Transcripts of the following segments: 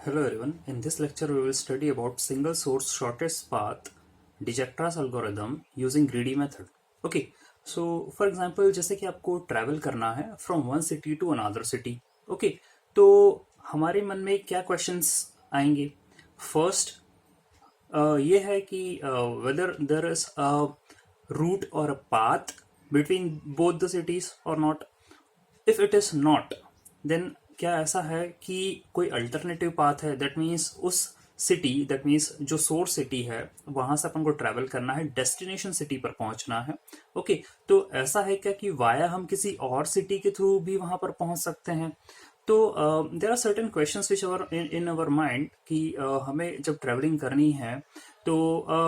Hello everyone. In this lecture, we will study about single source shortest path Dijkstra's algorithm using greedy method. Okay. So, for example, जैसे कि आपको travel करना है from one city to another city. Okay. तो हमारे मन में क्या questions आएंगे? First, ये है कि whether there is a route or a path between both the cities or not. If it is not then क्या ऐसा है कि कोई अल्टरनेटिव पाथ है? दैट मीन्स उस सिटी, दैट मीन्स जो सोर्स सिटी है वहां से अपन को ट्रैवल करना है, डेस्टिनेशन सिटी पर पहुंचना है. ओके. तो ऐसा है क्या कि वाया हम किसी और सिटी के थ्रू भी वहां पर पहुंच सकते हैं? तो there are certain questions which our in our mind कि हमें जब ट्रैवलिंग करनी है तो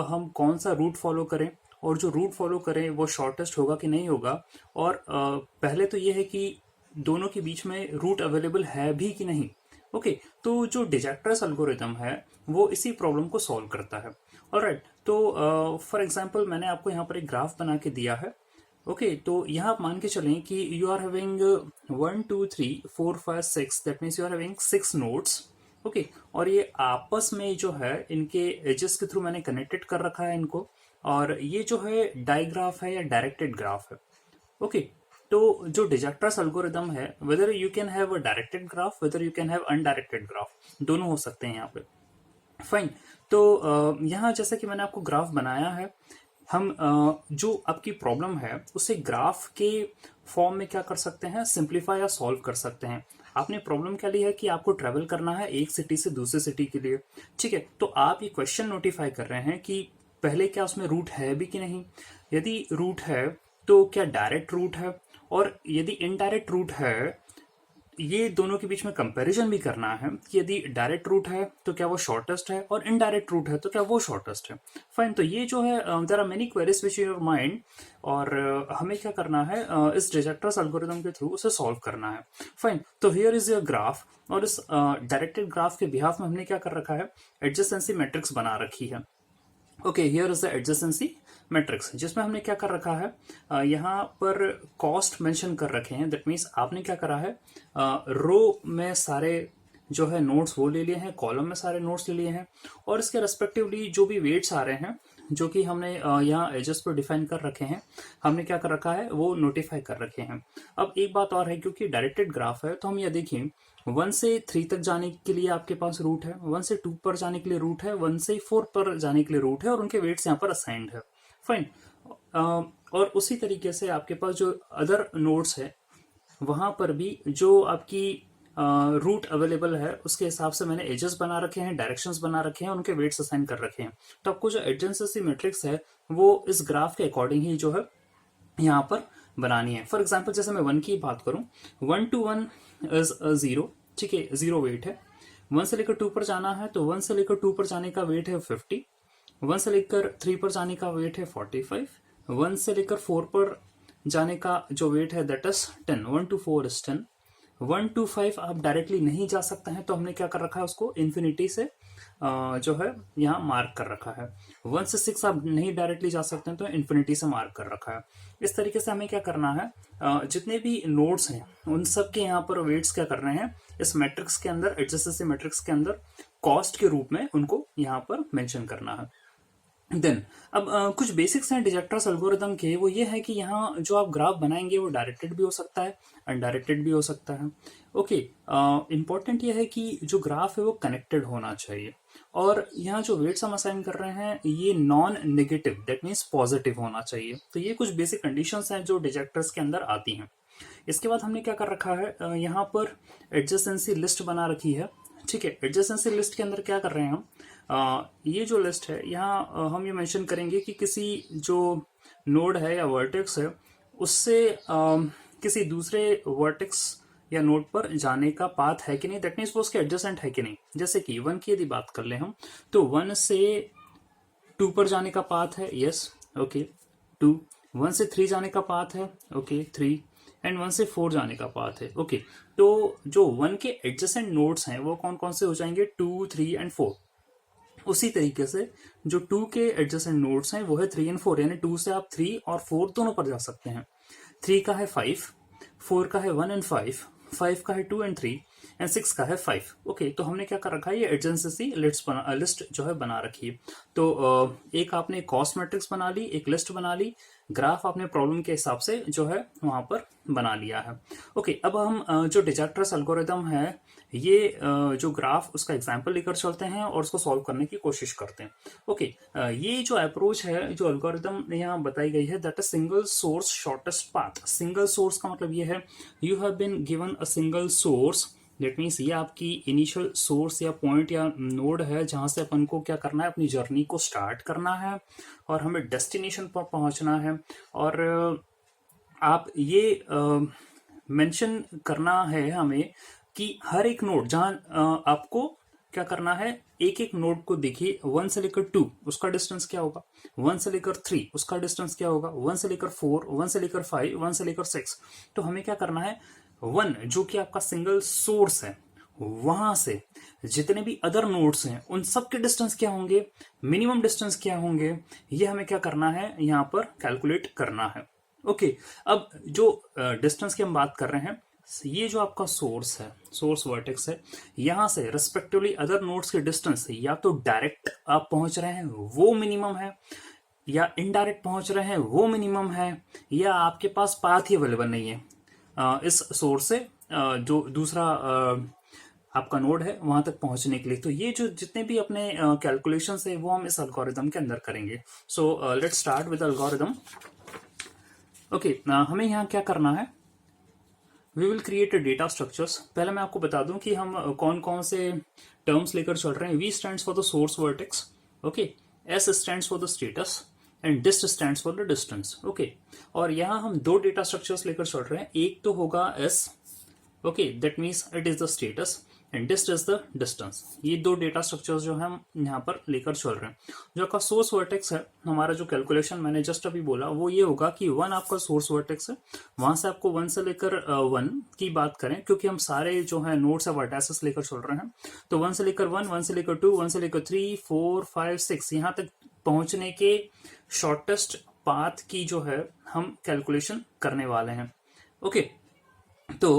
हम कौन सा रूट फॉलो करें, और जो रूट फॉलो करें वो शॉर्टेस्ट होगा कि नहीं होगा. और पहले तो ये है कि दोनों के बीच में रूट अवेलेबल है भी कि नहीं. ओके. तो जो डिजैक्ट्रस एल्गोरिथम है वो इसी प्रॉब्लम को सॉल्व करता है. ऑलराइट. तो फॉर एग्जांपल मैंने आपको यहाँ पर एक ग्राफ बना के दिया है. ओके. तो यहाँ आप मान के चलें कि you are having 1 2 3 4 5 6, that means you are having 6 nodes. Okay. और ये आपस में जो है इनके एजेस के थ्रू मैंने कनेक्टेड कर रखा है इनको. और ये जो है डाइग्राफ है या डायरेक्टेड ग्राफ है. ओके. तो जो डिजैक्ट्रस एल्गोरिथम है, whether you can have a directed graph, whether you can have undirected graph, दोनों हो सकते हैं यहाँ पे. फाइन. तो यहाँ जैसे कि मैंने आपको ग्राफ बनाया है, हम जो आपकी प्रॉब्लम है उसे ग्राफ के फॉर्म में क्या कर सकते हैं, सिंप्लीफाई या सॉल्व कर सकते हैं. आपने प्रॉब्लम क्या ली है कि आपको ट्रेवल करना है एक सिटी से दूसरे सिटी के लिए. ठीक है. तो आप ये क्वेश्चन नोटिफाई कर रहे हैं कि पहले क्या उसमें रूट है भी कि नहीं. यदि रूट है तो क्या डायरेक्ट रूट है, और यदि इनडायरेक्ट रूट है, ये दोनों के बीच में कंपैरिजन भी करना है कि यदि डायरेक्ट रूट है तो क्या वो शॉर्टेस्ट है, और इनडायरेक्ट रूट है तो क्या वो शॉर्टेस्ट है. फाइन. तो ये जो है there are many queries which in your mind, और हमें क्या करना है, इस डिजैक्ट्रस एल्गोरिथम के थ्रू उसे सॉल्व करना है. फाइन. तो हियर इज योर ग्राफ, और इस डायरेक्टेड ग्राफ के बिहाफ में हमने क्या कर रखा है, एडजेसेंसी मैट्रिक्स बना रखी है. Okay. Here is the adjacency matrix, जिसमें हमने क्या कर रखा है, यहाँ पर कॉस्ट मेंशन कर रखे हैं. दैट मीन्स आपने क्या करा है, रो में सारे जो है नोट्स वो ले लिए हैं, कॉलम में सारे नोट्स ले लिए हैं, और इसके रेस्पेक्टिवली जो भी वेट्स आ रहे हैं जो कि हमने यहाँ एजेस पर डिफाइन कर रखे हैं, हमने क्या कर रखा है वो नोटिफाई कर रखे हैं. अब एक बात और है, क्योंकि डायरेक्टेड ग्राफ है तो हम ये देखिए 1 से 3 तक जाने के लिए आपके पास रूट है, 1 से 2 पर जाने के लिए रूट है, 1 से 4 पर जाने के लिए रूट है, और उनके वेट्स यहाँ पर असाइंड है. फाइन. और उसी तरीके से आपके पास जो अदर नोड्स है वहां पर भी जो आपकी रूट अवेलेबल है उसके हिसाब से मैंने एजेस बना रखे हैं, डायरेक्शंस बना रखे हैं, उनके वेट्स असाइन कर रखे हैं. तो आपको जो एडजेंसी मैट्रिक्स है वो इस ग्राफ के अकॉर्डिंग ही जो है यहाँ पर बनानी है. फॉर एग्जाम्पल जैसे मैं 1 की बात करूं, 1 to 1 इज 0. ठीक है. 0 वेट है. 1 से लेकर 2 पर जाना है तो 1 से लेकर 2 पर जाने का वेट है 50. 1 से लेकर 3 पर जाने का वेट है 45. 1 से लेकर 4 पर जाने का जो वेट है that is 10. 1 to 4 is 10. 1 to 5 आप डायरेक्टली नहीं जा सकते हैं, तो हमने क्या कर रखा है उसको इन्फिनिटी से जो है यहाँ मार्क कर रखा है. 1 से 6 आप नहीं डायरेक्टली जा सकते हैं, तो इन्फिनिटी से मार्क कर रखा है. इस तरीके से हमें क्या करना है, जितने भी नोड्स हैं उन सब के यहाँ पर वेट्स क्या कर रहे हैं, इस मैट्रिक्स के अंदर, एडजेसेंसी मैट्रिक्स के अंदर कॉस्ट के रूप में उनको यहाँ पर मेंशन करना है. देन अब कुछ बेसिक्स हैं डिजैक्ट्रस एल्गोरिथम के. वो ये है कि यहाँ जो आप ग्राफ बनाएंगे वो डायरेक्टेड भी हो सकता है, अनडायरेक्टेड भी हो सकता है. ओके. इंपॉर्टेंट ये है कि जो ग्राफ है वो कनेक्टेड होना चाहिए, और यहाँ जो वेट्स हम असाइन कर रहे हैं ये non negative, that means positive होना चाहिए. तो ये कुछ बेसिक कंडीशंस हैं जो डिजैक्ट्रस के अंदर आती हैं. इसके बाद हमने क्या कर रखा है, यहाँ पर एडजेसेंसी लिस्ट बना रखी है. ठीक है. एडजेसेंसी लिस्ट के अंदर क्या कर रहे हैं हम, ये जो लिस्ट है यहाँ हम ये मेंशन करेंगे कि किसी जो नोड है या वर्टेक्स है उससे किसी दूसरे वर्टेक्स या नोड पर जाने का पाथ है कि नहीं, दैट मीन्स वो उसके एडजेसेंट है कि नहीं. जैसे कि 1 की यदि बात कर ले हम, तो 1 से 2 पर जाने का पाथ है, यस. ओके. 2. 1 से 3 जाने का पाथ है, ओके. 3. एंड 1 से 4 जाने का पाथ है, ओके. तो जो 1 के एडजेसेंट नोड्स हैं वो कौन कौन से हो जाएंगे, 2 3 एंड 4. उसी तरीके से जो 2 के एडजेसेंट नोड्स हैं वो है 3 एंड 4, यानी 2 से आप 3 और 4 दोनों पर जा सकते हैं. 3 का है 5, 4 का है 1 एंड 5, 5 का है 2 एंड 3, एंड 6 का है 5। ओके, तो हमने क्या कर रखा है, ये एडजेंसी लिस्ट जो है बना रखी है। तो एक आपने कॉस्ट मैट्रिक्स बना ली, एक लिस्ट बना ली, ग्राफ आपने प्रॉब्लम के हिसाब से जो है वहां पर बना लिया है। ओके, अब हम जो डिजॉक्टर्स एल्गोरिदम है, ये जो ग्राफ उसका एग्जाम्पल लेकर चलते हैं और उसको सॉल्व करने की कोशिश करते हैं। ओके, ये जो अप्रोच है, जो एल्गोरिदम यहाँ बताई गई है, that is single source shortest path. Single source का मतलब ये है, you have been given a single source, that means ये आपकी इनिशियल सोर्स या पॉइंट या नोड है जहां से अपन को क्या करना है, अपनी जर्नी को स्टार्ट करना है और हमें डेस्टिनेशन पर पहुंचना है। और आप ये मेंशन करना है हमें कि हर एक नोड जहां आपको क्या करना है, एक एक नोड को देखिए, 1 से लेकर 2 उसका डिस्टेंस क्या होगा, 1 से लेकर 3 उसका डिस्टेंस क्या होगा, 1 से लेकर 4, 1 से लेकर 5, 1 से लेकर 6। तो हमें क्या करना है, 1 जो कि आपका सिंगल सोर्स है, वहां से जितने भी अदर नोड्स हैं उन सब के डिस्टेंस क्या होंगे, मिनिमम डिस्टेंस क्या होंगे, ये हमें क्या करना है, यहाँ पर कैलकुलेट करना है। ओके, अब जो डिस्टेंस की हम बात कर रहे हैं, ये जो आपका सोर्स है, सोर्स वर्टेक्स है, यहां से रिस्पेक्टिवली अदर नोड्स के डिस्टेंस या तो डायरेक्ट आप पहुंच रहे हैं वो मिनिमम है, या इनडायरेक्ट पहुंच रहे हैं वो मिनिमम है, या आपके पास पाथ ही अवेलेबल नहीं है इस सोर्स से जो दूसरा आपका नोड है वहां तक पहुंचने के लिए। तो ये जो जितने भी अपने कैलकुलेशंस है वो हम इस एल्गोरिदम के अंदर करेंगे। So let's start with algorithm. Okay, हमें यहाँ क्या करना है, we will create data structures. पहले मैं आपको बता दूं कि हम कौन कौन से टर्म्स लेकर चल रहे हैं। V stands for the source vertex, okay, S stands for the status and dist stands for the distance. Okay, और यहाँ हम दो डेटा स्ट्रक्चर्स लेकर चल रहे हैं। एक तो होगा S, okay, that means it is the status, and dist is the distance. ये दो डेटा स्ट्रक्चर्स जो हम यहाँ पर लेकर चल रहे हैं। जो आपका सोर्स वर्टेक्स है, हमारा जो कैलकुलेशन मैंने जस्ट अभी बोला वो ये होगा कि 1 आपका सोर्स वर्टेक्स है, वहां से आपको 1 से लेकर 1 की बात करें, क्योंकि हम सारे जो है नोड्स या वर्टेक्सेस लेकर चल रहे हैं, तो 1 से लेकर 1, 1 से लेकर 2, 1 से लेकर 3, 4, 5, 6 यहाँ तक पहुंचने के शॉर्टेस्ट पाथ की जो है हम कैलकुलेशन करने वाले हैं। ओके, तो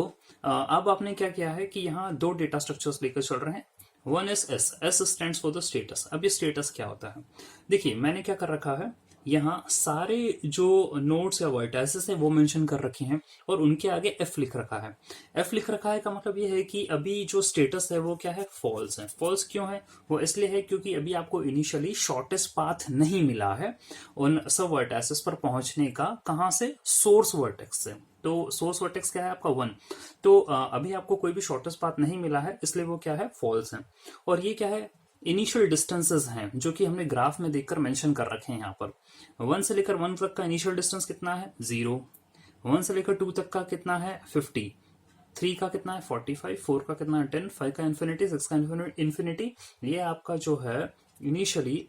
अब आपने क्या किया है कि यहाँ दो डेटा स्ट्रक्चर्स लेकर चल रहे हैं। One is S, S stands for the status. अब ये स्टेटस क्या होता है, देखिए मैंने क्या कर रखा है, यहाँ सारे जो नोड्स या वर्टाइसेस है वो मेंशन कर रखे हैं और उनके आगे एफ लिख रखा है। एफ लिख रखा है का मतलब ये है कि अभी जो स्टेटस है वो क्या है, फॉल्स है। फॉल्स क्यों है, वो इसलिए है क्योंकि अभी आपको इनिशियली शॉर्टेस्ट पाथ नहीं मिला है उन सब वर्टाइसेस पर पहुंचने का। कहाँ से, सोर्स वर्टेक्स से। तो सोर्स वर्टेक्स क्या है आपका 1, तो अभी आपको कोई भी शॉर्टेस्ट पाथ नहीं मिला है, इसलिए वो क्या है, फॉल्स है। और ये क्या है, इनिशियल डिस्टेंसेस हैं जो कि हमने ग्राफ में देखकर मेंशन कर रखे हैं। यहाँ पर 1 से लेकर 1 तक का इनिशियल डिस्टेंस कितना है, 0। 1 से लेकर 2 तक का कितना है, 50। 3 का कितना है, 45। 4 का कितना है, 10। 5 का इन्फिनिटी, 6 का इन्फिनिटी। ये आपका जो है इनिशियली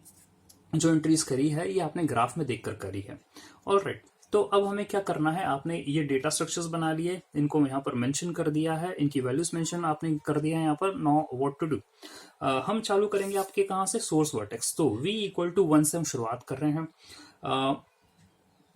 जो एंट्रीज करी है ये आपने ग्राफ में देखकर करी है। ऑलराइट, तो अब हमें क्या करना है, आपने ये डेटा स्ट्रक्चर्स बना लिए, इनको यहाँ पर मेंशन कर दिया है, इनकी वैल्यूज मेंशन आपने कर दिया है यहाँ पर। नाउ व्हाट टू डू, हम चालू करेंगे आपके कहाँ से, सोर्स वर्टेक्स। तो v इक्वल टू 1 से हम शुरुआत कर रहे हैं।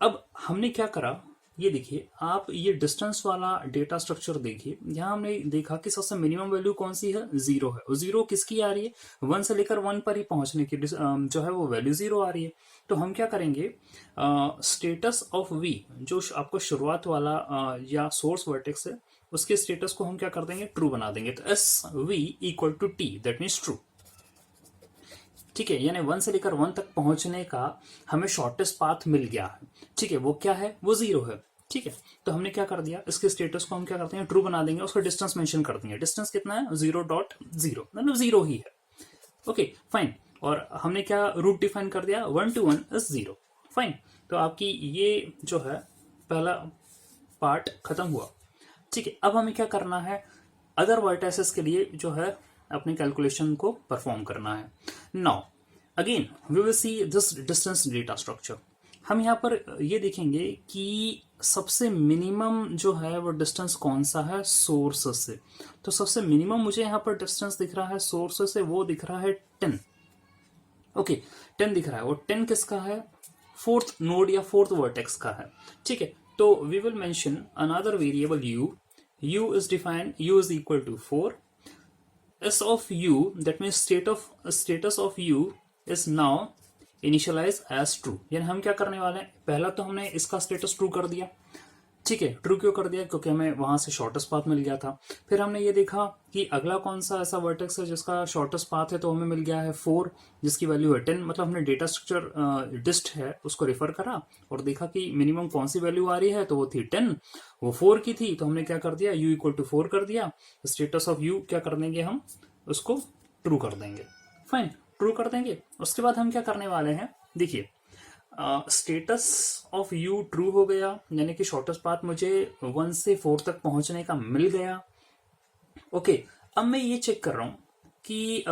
अब हमने क्या करा, ये देखिए आप, ये डिस्टेंस वाला डेटा स्ट्रक्चर देखिए, यहाँ हमने देखा कि सबसे मिनिमम वैल्यू कौन सी है, 0 है। और 0 किसकी आ रही है, 1 से लेकर 1 पर ही पहुंचने की जो है वो वैल्यू 0 आ रही है। तो हम क्या करेंगे, स्टेटस ऑफ v, जो आपको शुरुआत वाला या सोर्स वर्टेक्स है, उसके स्टेटस को हम क्या कर देंगे, ट्रू बना देंगे। तो S v equal to T, that means true. ठीक है, यानी 1 से लेकर 1 तक पहुंचने का हमें शॉर्टेस्ट पाथ मिल गया है। ठीक है, वो क्या है, वो 0 है। ठीक है, तो हमने क्या कर दिया, इसके स्टेटस को हम क्या करते हैं, ट्रू बना देंगे, उसका डिस्टेंस मेंशन कर देंगे। डिस्टेंस कितना है, 0.0, मतलब 0 ही है। ओके फाइन, और हमने क्या रूट डिफाइन कर दिया, 1 to 1 इज 0। फाइन, तो आपकी ये जो है पहला पार्ट खत्म हुआ। ठीक है, अब हमें क्या करना है, अदर वर्टाइसेस के लिए जो है अपने कैलकुलेशन को परफॉर्म करना है। Now again we will see this distance data structure. हम यहाँ पर ये देखेंगे कि सबसे मिनिमम जो है वो डिस्टेंस कौन सा है, सोर्स से। तो सबसे मिनिमम मुझे यहाँ पर डिस्टेंस दिख रहा है सोर्स से, वो दिख रहा है 10। ओके, 10 दिख रहा है, और 10 किसका है, फोर्थ नोड या फोर्थ वर्टेक्स का है। ठीक है, तो we will mention another variable u। u is defined, u is equal to 4, s of u, that means status of u is now initialize as true। यानी हम क्या करने वाले हैं, पहला तो हमने इसका स्टेटस ट्रू कर दिया, ठीक है। ट्रू क्यों कर दिया, क्योंकि हमें वहां से शॉर्टेस्ट पाथ मिल गया था। फिर हमने ये देखा कि अगला कौन सा ऐसा वर्टेक्स है जिसका शॉर्टेस्ट पाथ है, तो हमें मिल गया है 4 जिसकी वैल्यू है 10। मतलब हमने डेटा स्ट्रक्चर डिस्ट है उसको रेफर करा और देखा कि मिनिमम कौन सी वैल्यू आ रही है, तो वो थी 10, वो 4 की थी, तो हमने क्या कर दिया, u इक्वल टू 4 कर दिया। स्टेटस ऑफ u क्या कर देंगे, हम उसको ट्रू कर देंगे। फाइन, ट्रू कर देंगे। उसके बाद हम क्या करने वाले हैं, देखिए स्टेटस ऑफ यू ट्रू हो गया, यानी कि शॉर्टेस्ट पाथ मुझे 1 से 4 तक पहुंचने का मिल गया। ओके, अब मैं ये चेक कर रहा हूं कि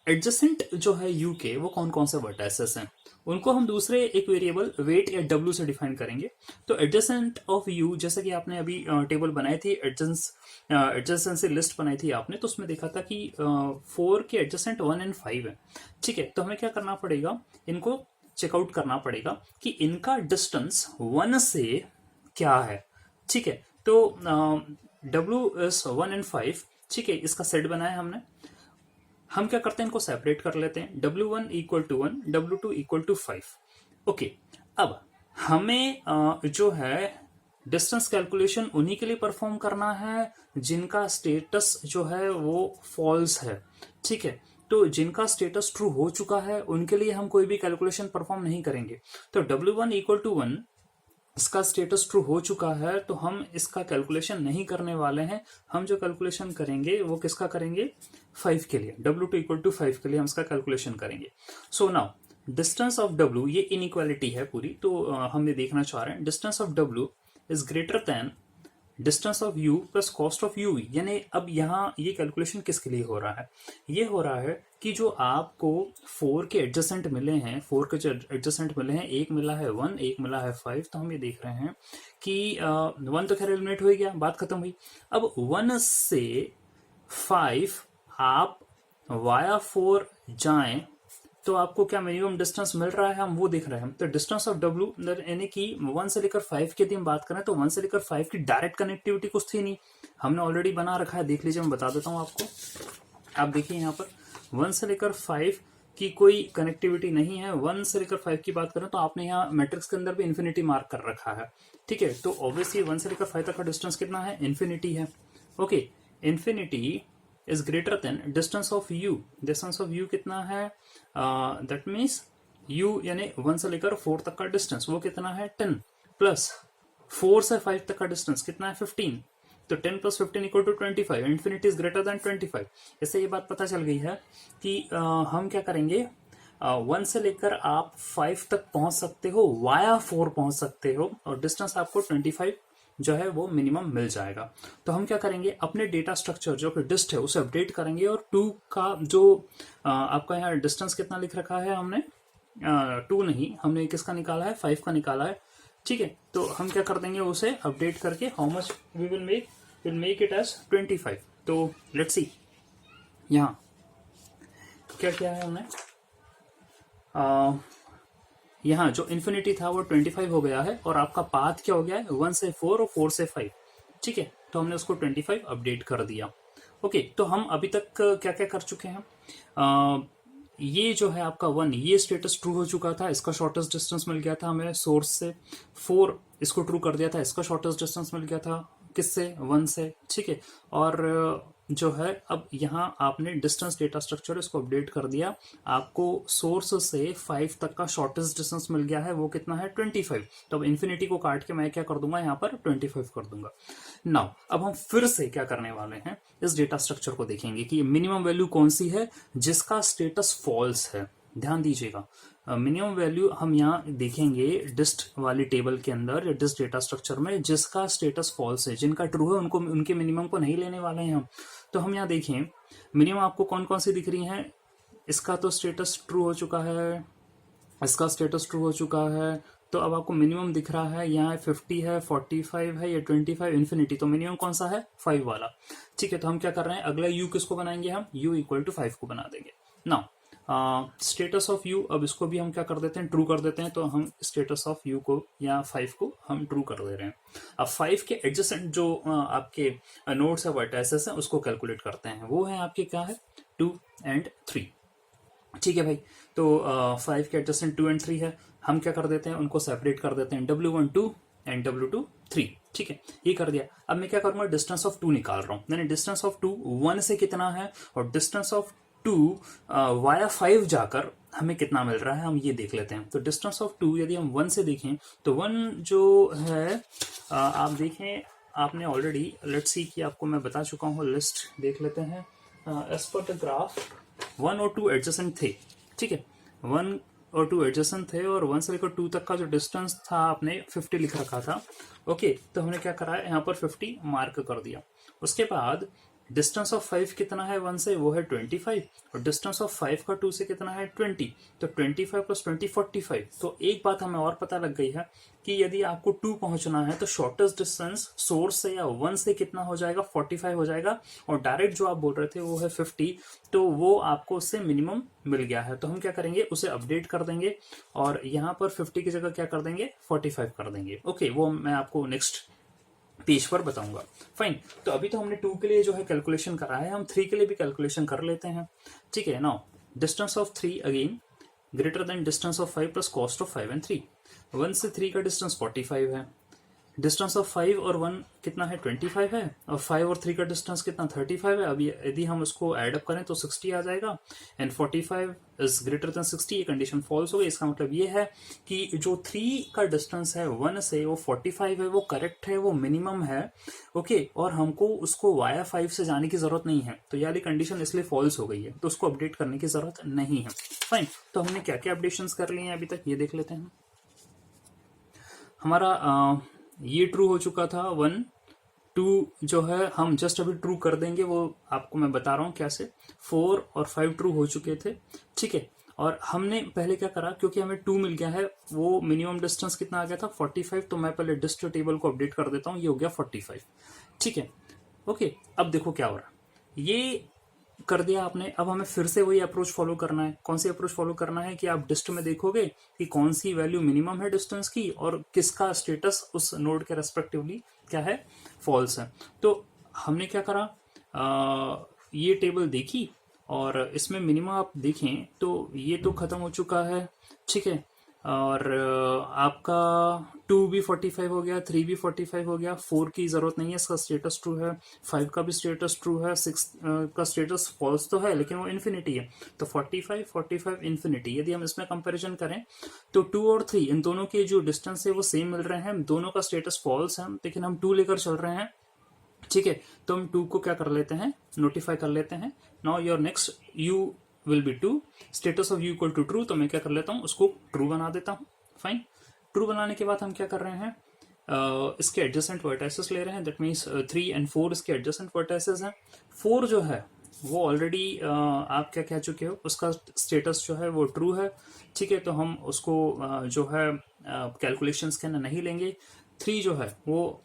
एडजेसेंट जो है यू के वो कौन कौन से वर्टाइसेस हैं, उनको हम दूसरे एक वेरिएबल वेट या डब्ल्यू से डिफाइन करेंगे। तो एडजेसेंट ऑफ यू, जैसे कि आपने अभी टेबल बनाई थी, एडजेसेंसी लिस्ट बनाई थी आपने, तो उसमें देखा था कि 4 के एडजेसेंट 1 एंड 5 है, ठीक है। तो हमें क्या करना पड़ेगा, इनको चेकआउट करना पड़ेगा कि इनका डिस्टेंस 1 से क्या है, ठीक है। तो W इज 1 एंड 5, ठीक है, इसका सेट बनाया हमने। हम क्या करते हैं, इनको सेपरेट कर लेते हैं, W1 equal to 1, W2 equal to 5। Okay, अब हमें जो है डिस्टेंस कैलकुलेशन उन्हीं के लिए परफॉर्म करना है जिनका स्टेटस जो है वो फॉल्स है, ठीक है। तो जिनका स्टेटस ट्रू हो चुका है उनके लिए हम कोई भी कैलकुलेशन परफॉर्म नहीं करेंगे। तो W1 इक्वल टू 1, इसका स्टेटस ट्रू हो चुका है, तो हम इसका कैलकुलेशन नहीं करने वाले हैं। हम जो कैलकुलेशन करेंगे वो किसका करेंगे, 5 के लिए, W2 इक्वल टू 5 के लिए हम इसका कैलकुलेशन करेंगे। So now distance of W, ये इनइक्वालिटी है पूरी, तो हम ये देखना चाह रहे हैं, distance of W is greater than distance of u plus cost of u। यानी अब यहाँ ये कैलकुलेशन किसके लिए हो रहा है, ये हो रहा है कि जो आपको 4 के एडजेसेंट मिले हैं, 4 के जो एडजेसेंट मिले हैं, एक मिला है 1, एक मिला है 5, तो हम ये देख रहे हैं कि 1 तो खैर एलिमिनेट हो गया, बात खत्म हुई। अब 1 से 5 आप वाया 4 जाएं तो आपको क्या मिनिमम डिस्टेंस मिल रहा है, हम वो देख रहे हैं। तो डिस्टेंस ऑफ W, यानी कि 1 से लेकर 5 की यदि हम बात करें तो 1 से लेकर 5 की डायरेक्ट कनेक्टिविटी कुछ थी नहीं, हमने ऑलरेडी बना रखा है, देख लीजिए, मैं बता देता हूँ आपको। आप देखिए यहाँ पर 1 से लेकर 5 की कोई कनेक्टिविटी नहीं है। 1 से लेकर 5 की बात करें तो आपने यहाँ मैट्रिक्स के अंदर भी इन्फिनिटी मार्क कर रखा है, ठीक है। तो ऑब्वियसली 1 से लेकर 5 तक का डिस्टेंस कितना है, इन्फिनिटी है। Okay, infinity is greater than distance of u। distance of u कितना है, that means u यानी 1 से लेकर 4 तक का डिस्टेंस वो कितना है, 10, प्लस 4 से 5 तक का डिस्टेंस कितना है, 15। तो 10 plus 15 equal to 25। Infinity is greater than 25। इससे ये बात पता चल गई है कि हम क्या करेंगे, 1 से लेकर आप 5 तक पहुंच सकते हो, वाया 4 पहुंच सकते हो, और डिस्टेंस आपको 25 जो है वो मिनिमम मिल जाएगा। तो हम क्या करेंगे, अपने डेटा स्ट्रक्चर जो कि डिस्ट है उसे अपडेट करेंगे, और 2 का जो आपका यहाँ डिस्टेंस कितना लिख रखा है हमने, 2 नहीं, हमने किसका निकाला है, 5 का निकाला है, ठीक है। तो हम क्या कर देंगे, उसे अपडेट करके how much we will make it as 25। तो लेट्स सी यहाँ क्या क्या है हमने, यहाँ जो इन्फिनिटी था वो 25 हो गया है, और आपका पाथ क्या हो गया है, 1 से 4 और 4 से 5, ठीक है। तो हमने उसको 25 अपडेट कर दिया। ओके, तो हम अभी तक क्या क्या कर चुके हैं, ये जो है आपका 1, ये स्टेटस ट्रू हो चुका था, इसका शॉर्टेस्ट डिस्टेंस मिल गया था हमें सोर्स से। 4 इसको ट्रू कर दिया था, इसका शॉर्टेस्ट डिस्टेंस मिल गया था किससे, 1 से, ठीक है। और जो है अब यहाँ आपने डिस्टेंस डेटा स्ट्रक्चर इसको अपडेट कर दिया, आपको सोर्स से 5 तक का शॉर्टेस्ट डिस्टेंस मिल गया है, वो कितना है, 25। तो अब इन्फिनिटी को काट के मैं क्या कर दूंगा, यहाँ पर 25 कर दूंगा। नाउ अब हम फिर से क्या करने वाले हैं, इस डेटा स्ट्रक्चर को देखेंगे कि मिनिमम वैल्यू कौन सी है जिसका स्टेटस फॉल्स है। ध्यान दीजिएगा, मिनिमम वैल्यू हम यहाँ देखेंगे डिस्ट वाली टेबल के अंदर या डिस्ट डेटा स्ट्रक्चर में, जिसका स्टेटस फॉल्स है, जिनका ट्रू है उनको, उनके मिनिमम को नहीं लेने वाले हैं हम। तो हम यहाँ देखें मिनिमम आपको कौन कौन सी दिख रही हैं, इसका तो स्टेटस ट्रू हो चुका है, इसका स्टेटस ट्रू हो चुका है, तो अब आपको मिनिमम दिख रहा है, यहाँ 50 है, 45 है या 25, इन्फिनिटी। तो मिनिमम कौन सा है, 5 वाला, ठीक है। तो हम क्या कर रहे हैं, अगला u किसको बनाएंगे, हम u इक्वल टू 5 को बना देंगे। नाउ स्टेटस ऑफ यू, अब इसको भी हम क्या कर देते हैं, ट्रू कर देते हैं। तो हम स्टेटस ऑफ यू को या 5 को हम ट्रू कर दे रहे हैं। अब 5 के एडजेसेंट जो आपके नोड्स है वर्टाइसेस हैं उसको कैलकुलेट करते हैं। वो है आपके क्या है, 2 एंड 3। ठीक है भाई। तो 5 के एडजेसेंट 2 एंड 3 है, हम क्या कर देते हैं, उनको सेपरेट कर देते हैं, W1 2 एंड W2 3। ठीक है, ये कर दिया। अब मैं क्या करूंगा, डिस्टेंस ऑफ 2 निकाल रहा हूं। यानी डिस्टेंस ऑफ 2 1 से कितना है, और डिस्टेंस ऑफ 2 वाया 5 जाकर हमें कितना मिल रहा है, हम ये देख लेते हैं। तो डिस्टेंस ऑफ 2 यदि हम 1 से देखें तो 1 जो है आप देखें, आपने ऑलरेडी, लेट्स सी कि आपको मैं बता चुका हूँ, लिस्ट देख लेते हैं। एज पर द ग्राफ 1 और 2 एडजेसेंट थे। ठीक है, 1 और 2 एडजेसेंट थे, और 1 से लेकर 2 तक का जो डिस्टेंस था आपने 50 लिख रखा था। ओके, तो हमने क्या करा है, यहाँ पर 50 मार्क कर दिया। उसके बाद डिस्टेंस ऑफ 5 कितना है 1 से, वो है 25, और डिस्टेंस ऑफ 5 का 2 से कितना है 20। तो 25 प्लस 20 45। तो एक बात हमें और पता लग गई है कि यदि आपको 2 पहुंचना है तो शॉर्टेस्ट डिस्टेंस सोर्स से या 1 से कितना हो जाएगा, 45 हो जाएगा। और डायरेक्ट जो आप बोल रहे थे वो है 50, तो वो आपको उससे मिनिमम मिल गया है। तो हम क्या करेंगे, उसे अपडेट कर देंगे, और यहाँ पर 50 की जगह क्या कर देंगे, 45 कर देंगे। ओके, वो मैं आपको नेक्स्ट पेज पर बताऊंगा। फाइन। तो अभी तो हमने 2 के लिए जो है कैलकुलेशन करा है, हम 3 के लिए भी कैलकुलेशन कर लेते हैं। ठीक है, now distance of 3 again greater than distance of 5 plus cost of 5 and 3। 1 से 3 का डिस्टेंस 45 है, डिस्टेंस ऑफ 5 और 1 कितना है 25 है, और 5 और 3 का डिस्टेंस कितना 35 है। अभी यदि हम उसको ऐड अप करें तो 60 आ जाएगा, एंड 45 इज ग्रेटर देन 60। ये कंडीशन फॉल्स हो गई। इसका मतलब ये है कि जो 3 का डिस्टेंस है 1 से, वो 45 है, वो करेक्ट है, वो मिनिमम है। ओके, और हमको उसको वाया 5 से जाने की जरूरत नहीं है। तो यार कंडीशन इसलिए फॉल्स हो गई है, तो उसको अपडेट करने की जरूरत नहीं है। फाइन। तो हमने क्या क्या अपडेशन कर लिए हैं अभी तक, ये देख लेते हैं। हमारा ये ट्रू हो चुका था, 1 2 जो है हम जस्ट अभी ट्रू कर देंगे, वो आपको मैं बता रहा हूँ कैसे। 4 और 5 ट्रू हो चुके थे। ठीक है, और हमने पहले क्या करा, क्योंकि हमें 2 मिल गया है, वो मिनिमम डिस्टेंस कितना आ गया था 45। तो मैं पहले डिस्ट टेबल को अपडेट कर देता हूँ, ये हो गया 45। ठीक है, ओके। अब देखो क्या हो रहा है, ये कर दिया आपने। अब हमें फिर से वही अप्रोच फॉलो करना है। कौन सी अप्रोच फॉलो करना है कि आप डिस्ट में देखोगे कि कौन सी वैल्यू मिनिमम है डिस्टेंस की, और किसका स्टेटस उस नोड के रेस्पेक्टिवली क्या है, फॉल्स है। तो हमने क्या करा, ये टेबल देखी, और इसमें मिनिमम आप देखें तो ये तो खत्म हो चुका है। ठीक है, और आपका 2 भी 45 हो गया, 3 भी 45 हो गया, 4 की जरूरत नहीं है, इसका स्टेटस ट्रू है, 5 का भी स्टेटस ट्रू है, 6 का स्टेटस फॉल्स तो है लेकिन वो इन्फिनिटी है। तो 45 45 इन्फिनिटी। यदि हम इसमें कंपैरिजन करें तो 2 और 3 इन दोनों के जो डिस्टेंस है वो सेम मिल रहे हैं, दोनों का स्टेटस फॉल्स है, लेकिन हम 2 लेकर चल रहे हैं। ठीक है, तो हम 2 को क्या कर लेते हैं, नोटिफाई कर लेते हैं। Now your next u will be 2, status of u equal to true. तो मैं क्या कर लेता हूँ, उसको ट्रू बना देता हूँ। फाइन। ट्रू बनाने के बाद हम क्या कर रहे हैं, इसके एडजेसेंट वर्टाइसेस ले रहे हैं। दैट मीन्स 3 एंड 4 इसके एडजेसेंट वर्टाइसेस हैं। 4 जो है वो ऑलरेडी आप क्या कह चुके हो, उसका स्टेटस जो है वो ट्रू है। ठीक है, तो हम उसको जो है कैलकुलेशंस के अंदर नहीं लेंगे। 3 जो है वो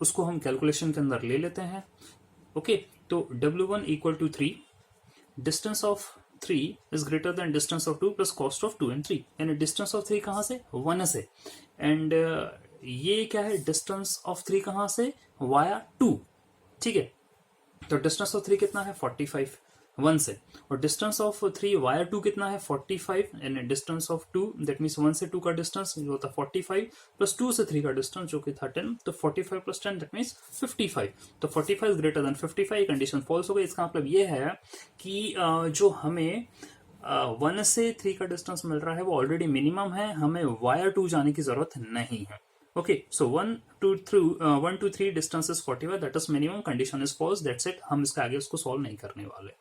उसको हम कैलकुलेशन के अंदर ले लेते हैं। ओके, तो W1 equal to 3, distance of 3 is greater than distance of 2 plus cost of 2 and 3। यानी डिस्टेंस ऑफ 3 कहाँ से, 1 से, एंड ये क्या है, डिस्टेंस ऑफ 3 कहाँ से, वाया 2। ठीक है, तो डिस्टेंस ऑफ 3 कितना है 45 1 से, और डिस्टेंस ऑफ 3 वाया 2 कितना है 45, and distance of 2 that means 1 से 2 का डिस्टेंस जो होता है 45 प्लस 2 से 3 का डिस्टेंस जो कि था 10। तो 45 प्लस 10 दैट मीन्स 55। तो 45 ग्रेटर देन 55, कंडीशन फॉल्स हो गई। इसका मतलब ये है कि जो हमें 1 से 3 का डिस्टेंस मिल रहा है वो ऑलरेडी मिनिमम है, हमें वाया 2 जाने की जरूरत नहीं है। Okay, so 1 to 3 distance is 45, that is minimum, condition is false, that's it। हम इसका आगे उसको सॉल्व नहीं करने वाले।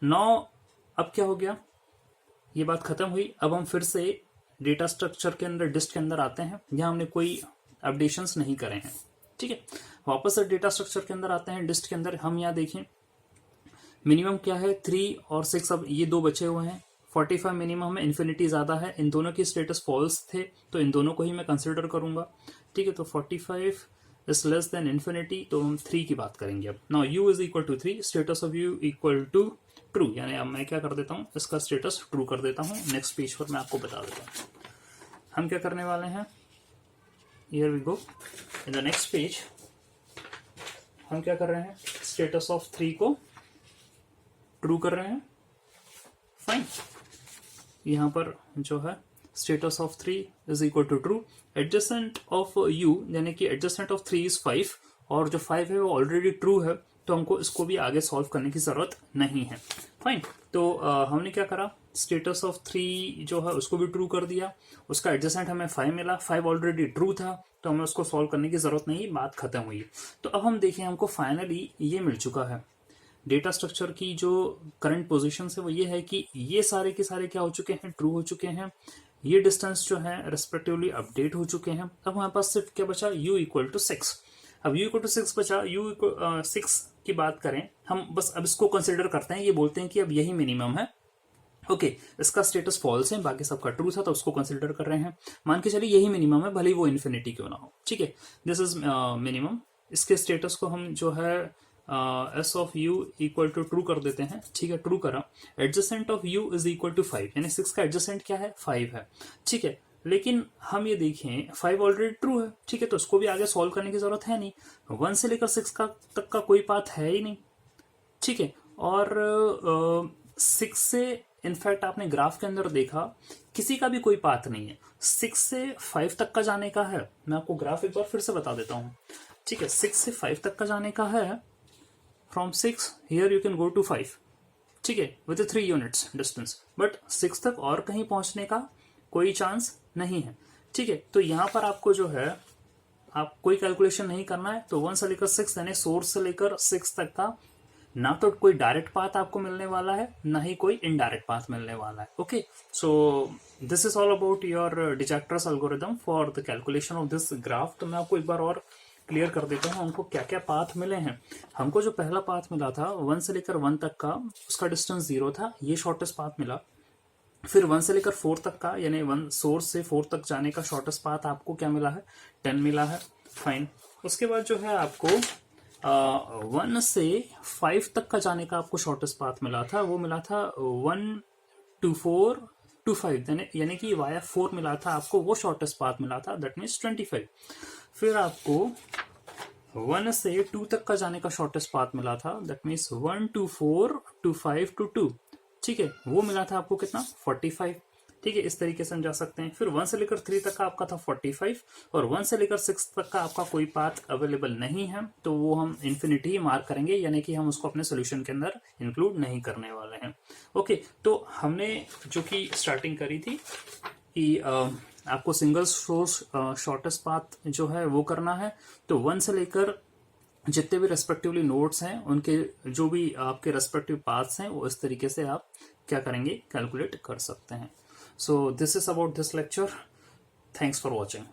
Now अब क्या हो गया, ये बात खत्म हुई। अब हम फिर से डेटा स्ट्रक्चर के अंदर, डिस्ट के अंदर आते हैं। यहाँ हमने कोई अपडेशंस नहीं करे हैं। ठीक है, वापस से डेटा स्ट्रक्चर के अंदर आते हैं। डिस्ट के अंदर हम यहाँ देखें मिनिमम क्या है 3 और 6, अब ये 2 बचे हुए हैं। 45 मिनिमम है, इन्फिनिटी ज्यादा है, इन दोनों की स्टेटस फॉल्स थे, तो इन दोनों को ही मैं कंसिडर करूंगा। ठीक है, तो 45 इज लेस देन इन्फिनिटी, तो हम 3 की बात करेंगे अब। Now u is equal to 3, status of u equal to true, यानी अब मैं क्या कर देता हूँ, इसका स्टेटस ट्रू कर देता हूँ। नेक्स्ट पेज पर मैं आपको बता देता हूँ हम क्या करने वाले हैं। Here we go, in the next page हम क्या कर रहे हैं, स्टेटस ऑफ 3 को ट्रू कर रहे हैं। फाइन, यहां पर जो है status of 3 is equal to true. Adjacent of u यानी कि एडजेसेंट ऑफ 3 इज 5 और जो 5 है वो ऑलरेडी ट्रू है, तो हमको इसको भी आगे सॉल्व करने की जरूरत नहीं है। फाइन, तो हमने क्या करा, स्टेटस ऑफ 3 जो है उसको भी ट्रू कर दिया, उसका एडजेसेंट हमें 5 मिला, 5 ऑलरेडी ट्रू था तो हमें उसको सॉल्व करने की जरूरत नहीं, बात खत्म हुई। तो अब हम देखें, हमको फाइनली ये मिल चुका है। डेटा स्ट्रक्चर की जो करंट पोजीशन है वो ये है कि ये सारे के सारे क्या हो चुके हैं, ट्रू हो चुके हैं। ये डिस्टेंस जो है रेस्पेक्टिवली अपडेट हो चुके हैं। अब हमारे पास सिर्फ क्या बचा, u इक्वल टू 6। अब u इक्वल टू 6 बचा। u इक्वल 6 की बात करें हम, बस अब इसको कंसिडर करते हैं, ये बोलते हैं कि अब यही मिनिमम है। ओके, इसका स्टेटस फॉल्स है, बाकी सबका ट्रू था, तो उसको कंसिडर कर रहे हैं। मान के चलिए यही मिनिमम है, भले ही वो इन्फिनिटी क्यों ना हो। ठीक है, दिस इज मिनिमम। इसके स्टेटस को हम जो है S of u equal to true कर देते हैं। ठीक है, ट्रू करा। Adjacent of u is equal to 5, यानी 6 का एडजेसेंट क्या है, 5 है। ठीक है, लेकिन हम ये देखें 5 ऑलरेडी ट्रू है। ठीक है, तो उसको भी आगे सॉल्व करने की जरूरत है नहीं, 1 से लेकर 6 का तक का कोई पाथ है ही नहीं। ठीक है, और 6 से इनफैक्ट आपने ग्राफ के अंदर देखा किसी का भी कोई पाथ नहीं है। 6 से 5 तक का जाने का है, मैं आपको ग्राफ एक बार फिर से बता देता हूं। ठीक है, 6 से 5 तक का जाने का है। From 6 here you can go to 5। ठीक है, विद 3 यूनिट्स डिस्टेंस, बट 6 तक और कहीं पहुंचने का कोई चांस नहीं है। ठीक है, तो यहां पर आपको जो है, आप कोई कैलकुलेशन नहीं करना है। तो 1 से लेकर 6 यानी सोर्स से लेकर 6 तक का ना तो कोई डायरेक्ट पाथ आपको मिलने वाला है, ना ही कोई इनडायरेक्ट पाथ मिलने वाला है। Okay, so this is all about your Dijkstra's algorithm for the calculation of this graph. तो मैं आपको एक बार और क्लियर कर देता हूँ हमको क्या क्या पाथ मिले हैं। हमको जो पहला पाथ मिला था 1 से लेकर 1 तक का, उसका डिस्टेंस 0 था, ये शॉर्टेस्ट पाथ मिला। फिर 1 से लेकर 4 तक का, यानी 1 सोर्स से 4 तक जाने का शॉर्टेस्ट पाथ आपको क्या मिला है, 10 मिला है। फाइन, उसके बाद जो है आपको 1 से 5 तक का जाने का आपको शॉर्टेस्ट पाथ मिला था, वो मिला था 1 to 4 to 5, यानी कि वाया 4 मिला था आपको, वो शॉर्टेस्ट पाथ मिला था, दैट मीन्स 25। फिर आपको 1 से 2 तक का जाने का शॉर्टेस्ट पाथ मिला था, that means 1 to 4 to 5 to 2। ठीक है, वो मिला था आपको कितना, 45। ठीक है, इस तरीके से हम जा सकते हैं। फिर 1 से लेकर 3 तक का आपका था 45, और 1 से लेकर 6 तक का आपका कोई पाथ अवेलेबल नहीं है, तो वो हम इन्फिनिटी ही मार्क करेंगे, यानी कि हम उसको अपने सोल्यूशन के अंदर इंक्लूड नहीं करने वाले हैं। ओके, तो हमने जो कि स्टार्टिंग करी थी कि आपको सिंगल सोर्स शॉर्टेस्ट पाथ जो है वो करना है। तो 1 से लेकर जितने भी रेस्पेक्टिवली नोड्स हैं, उनके जो भी आपके रेस्पेक्टिव पाथ्स हैं, वो इस तरीके से आप क्या करेंगे, कैलकुलेट कर सकते हैं। So this is about this lecture. Thanks for watching.